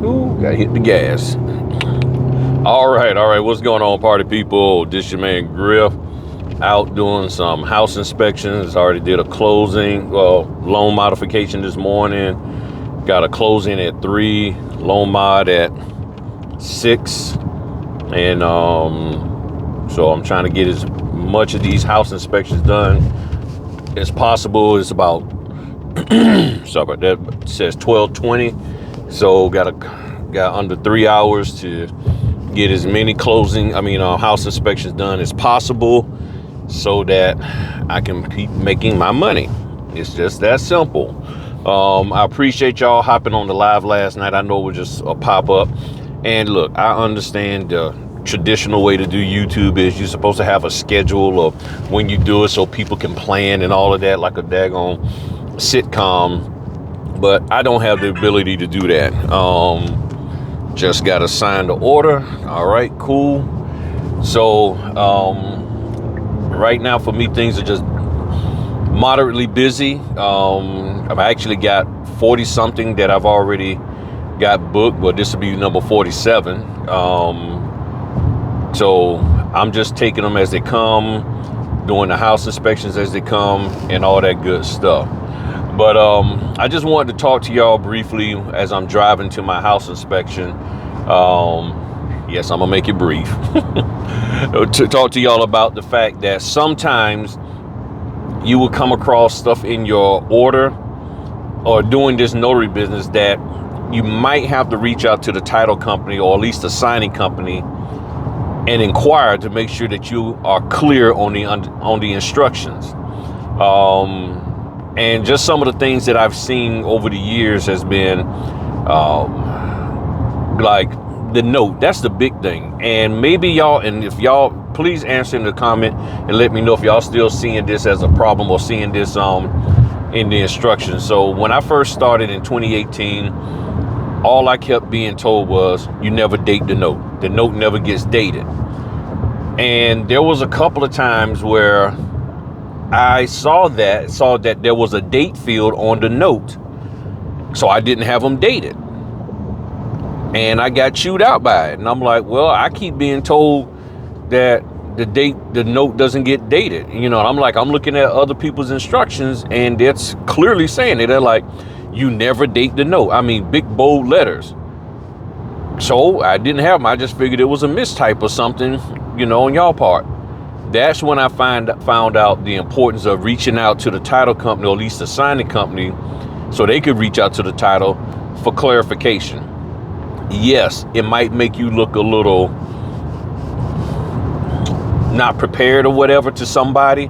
Ooh, gotta hit the gas. All right. What's going on, party people? This your man Griff, out doing some house inspections. Already did a closing, loan modification this morning. Got a closing at 3, loan mod at 6, and so I'm trying to get as much of these house inspections done as possible. It's about sorry about that. It says 12:20, so got under 3 hours to get as many house inspections done as possible, so that I can keep making my money. It's just that simple. I appreciate y'all hopping on the live last night. I know it was just a pop-up. And look, I understand the traditional way to do YouTube is you're supposed to have a schedule of when you do it so people can plan and all of that like a daggone sitcom. But I don't have the ability to do that. Just got to sign the order. All right, cool. So right now for me, things are just moderately busy. I've actually got 40 something that I've already got booked, but this will be number 47. So I'm just taking them as they come, doing the house inspections as they come, and all that good stuff. But I just wanted to talk to y'all briefly as I'm driving to my house inspection. Yes, I'm gonna make it brief. To talk to y'all about the fact that sometimes you will come across stuff in your order or doing this notary business that you might have to reach out to the title company or at least the signing company and inquire to make sure that you are clear on the instructions. And just some of the things that I've seen over the years has been like the note. That's the big thing. And maybe y'all, and if y'all, please answer in the comment and let me know if y'all still seeing this as a problem or seeing this in the instructions. So when I first started in 2018, all I kept being told was you never date the note. The note never gets dated. And there was a couple of times where I saw that there was a date field on the note. So I didn't have them dated. And I got chewed out by it. And I'm like, well, I keep being told that the note doesn't get dated. You know, I'm looking at other people's instructions and it's clearly saying it. They're like, you never date the note. I mean, big bold letters. So I didn't have them. I just figured it was a mistype or something, you know, on y'all part. That's when I found out the importance of reaching out to the title company, or at least the signing company, so they could reach out to the title for clarification. Yes, it might make you look a little not prepared or whatever to somebody,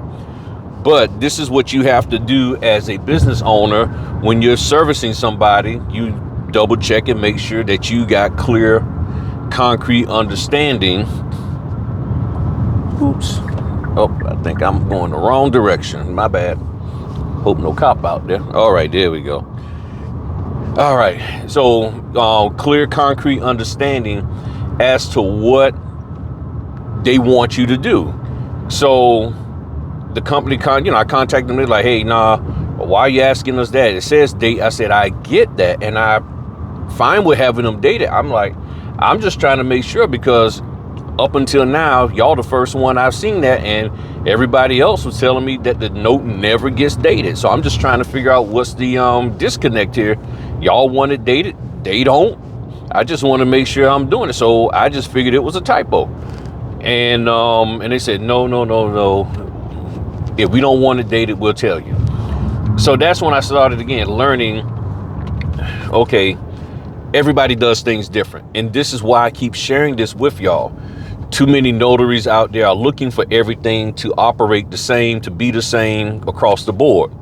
but this is what you have to do as a business owner when you're servicing somebody. You double check and make sure that you got clear, concrete understanding. Oops. Oh, I think I'm going the wrong direction. My bad. Hope no cop out there. All right, there we go. All right. So clear, concrete understanding as to what they want you to do. So the company, I contacted them. They're like, hey, nah, why are you asking us that? It says date. I said, I get that. And I'm fine with having them dated. I'm like, I'm just trying to make sure, because up until now, y'all the first one I've seen that, and everybody else was telling me that the note never gets dated. So I'm just trying to figure out what's the disconnect here. Y'all want it dated, they don't. I just want to make sure I'm doing it. So I just figured it was a typo. And they said, no. If we don't want it dated, we'll tell you. So that's when I started again learning, okay, everybody does things different. And this is why I keep sharing this with y'all. Too many notaries out there are looking for everything to operate the same, to be the same across the board.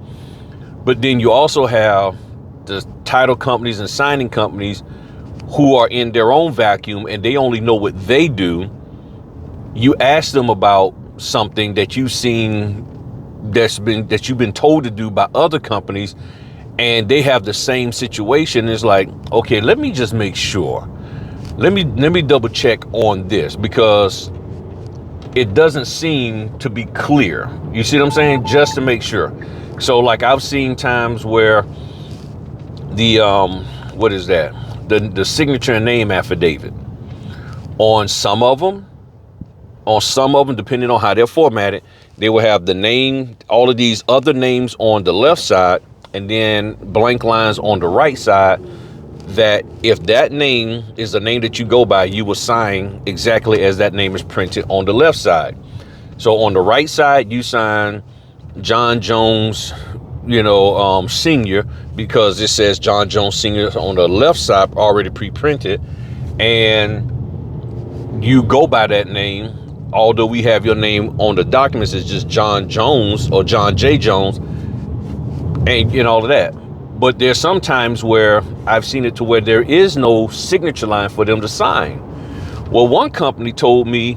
But then you also have the title companies and signing companies who are in their own vacuum and they only know what they do. You ask them about something that you've seen that you've been told to do by other companies, and they have the same situation. It's like, okay, let me just make sure. Let me double check on this, because it doesn't seem to be clear. You see what I'm saying? Just to make sure. So like I've seen times where the what is that? The signature and name affidavit. On some of them, depending on how they're formatted, they will have the name, all of these other names on the left side, and then blank lines on the right side, that if that name is the name that you go by, you will sign exactly as that name is printed on the left side. So on the right side, you sign John Jones, Senior, because it says John Jones Senior on the left side, already pre-printed, and you go by that name. Although we have your name on the documents, it's just John Jones or John J. Jones, and all of that. But there's some times where I've seen it to where there is no signature line for them to sign. Well, one company told me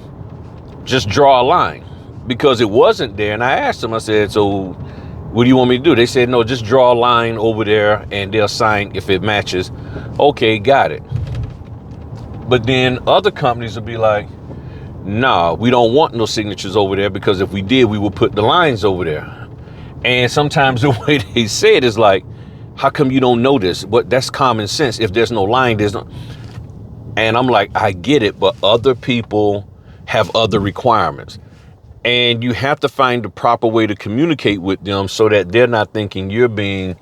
just draw a line because it wasn't there. And I asked them, I said, so what do you want me to do? They said, no, just draw a line over there and they'll sign if it matches. Okay, got it. But then other companies will be like, nah, we don't want no signatures over there, because if we did, we would put the lines over there. And sometimes the way they say it is like, how come you don't know this? But that's common sense. If there's no line, there's no. And I'm like, I get it, but other people have other requirements. And you have to find the proper way to communicate with them so that they're not thinking you're being,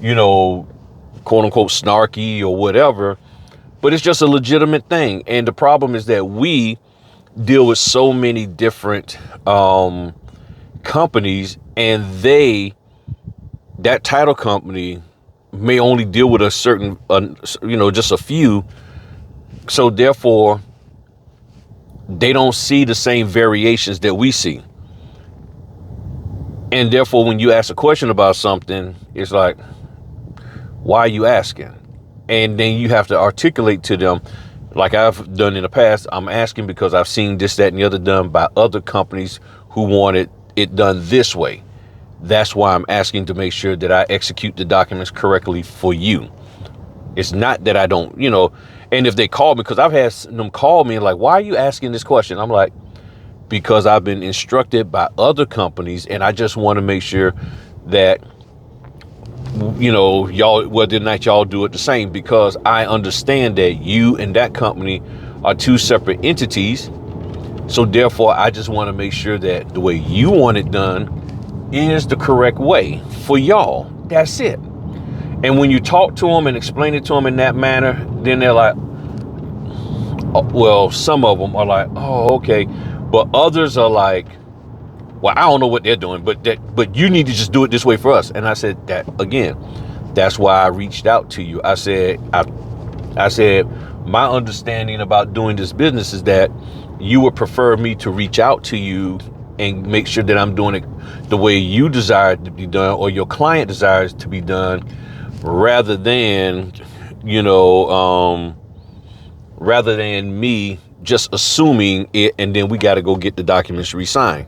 quote unquote, snarky or whatever. But it's just a legitimate thing. And the problem is that we deal with so many different companies, and that title company may only deal with a certain, just a few. So therefore, they don't see the same variations that we see. And therefore, when you ask a question about something, it's like, why are you asking? And then you have to articulate to them, like I've done in the past, I'm asking because I've seen this, that, and the other done by other companies who wanted it done this way. That's why I'm asking to make sure that I execute the documents correctly for you. It's not that I don't, and if they call me, because I've had them call me like, why are you asking this question? I'm like, because I've been instructed by other companies, and I just want to make sure that, y'all, whether or not y'all do it the same, because I understand that you and that company are two separate entities. So therefore, I just want to make sure that the way you want it done is the correct way for y'all. That's it. And when you talk to them and explain it to them in that manner, then they're like, oh, well, some of them are like, oh, okay. But others are like, well, I don't know what they're doing, but you need to just do it this way for us. And I said that again, that's why I reached out to you. I said, my understanding about doing this business is that you would prefer me to reach out to you and make sure that I'm doing it the way you desire it to be done, or your client desires to be done, rather than, rather than me just assuming it, and then we got to go get the documents re-signed.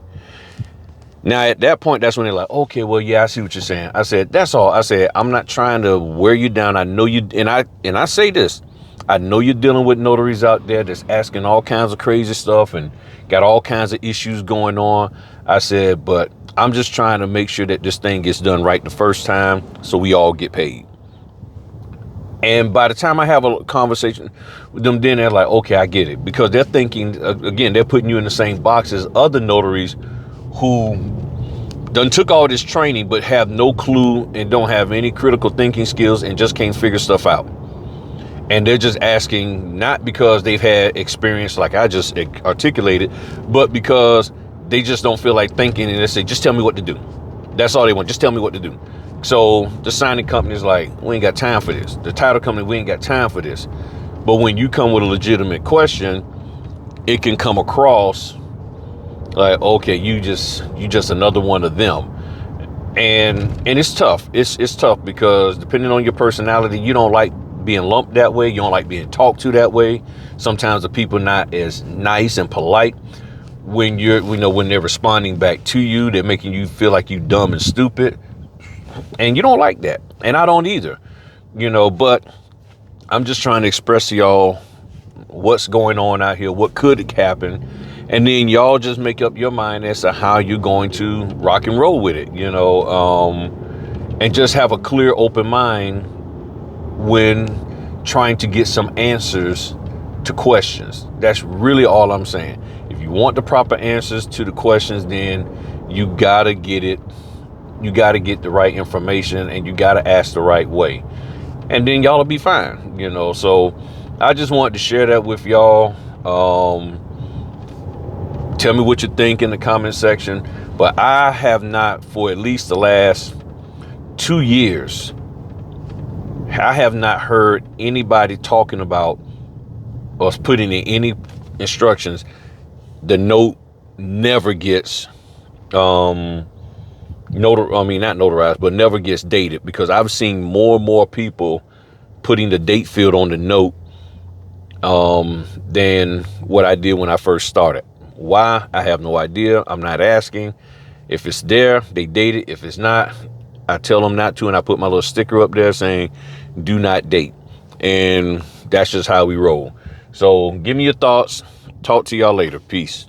Now, at that point, that's when they're like, okay, well, yeah, I see what you're saying. I said, that's all. I said, I'm not trying to wear you down. I know you, and I say this, I know you're dealing with notaries out there that's asking all kinds of crazy stuff and got all kinds of issues going on. I said, but I'm just trying to make sure that this thing gets done right the first time so we all get paid. And by the time I have a conversation with them, then they're like, okay, I get it. Because they're thinking, again, they're putting you in the same box as other notaries who done took all this training but have no clue and don't have any critical thinking skills and just can't figure stuff out. And they're just asking, not because they've had experience like I just articulated, but because they just don't feel like thinking, and they say, just tell me what to do. That's all they want. Just tell me what to do. So the signing company is like, we ain't got time for this. The title company, we ain't got time for this. But when you come with a legitimate question, it can come across like, okay, you just another one of them. And it's tough. It's tough because depending on your personality, you don't like being lumped that way. You don't like being talked to that way. Sometimes the people not as nice and polite when when they're responding back to you. They're making you feel like you dumb and stupid. And you don't like that. And I don't either. But I'm just trying to express to y'all what's going on out here, what could happen. And then y'all just make up your mind as to how you're going to rock and roll with it, and just have a clear, open mind when trying to get some answers to questions. That's really all I'm saying. If you want the proper answers to the questions, then you gotta get it. You gotta get the right information, and you gotta ask the right way, and then y'all will be fine. So I just wanted to share that with y'all. Tell me what you think in the comment section. But I have not, for at least the last 2 years, I have not heard anybody talking about us putting in any instructions. The note never gets not notarized, but never gets dated, because I've seen more and more people putting the date field on the note than what I did when I first started. Why? I have no idea. I'm not asking. If it's there, they date it. If it's not, I tell them not to, and I put my little sticker up there saying do not date. And that's just how we roll. So give me your thoughts. Talk to y'all later. Peace.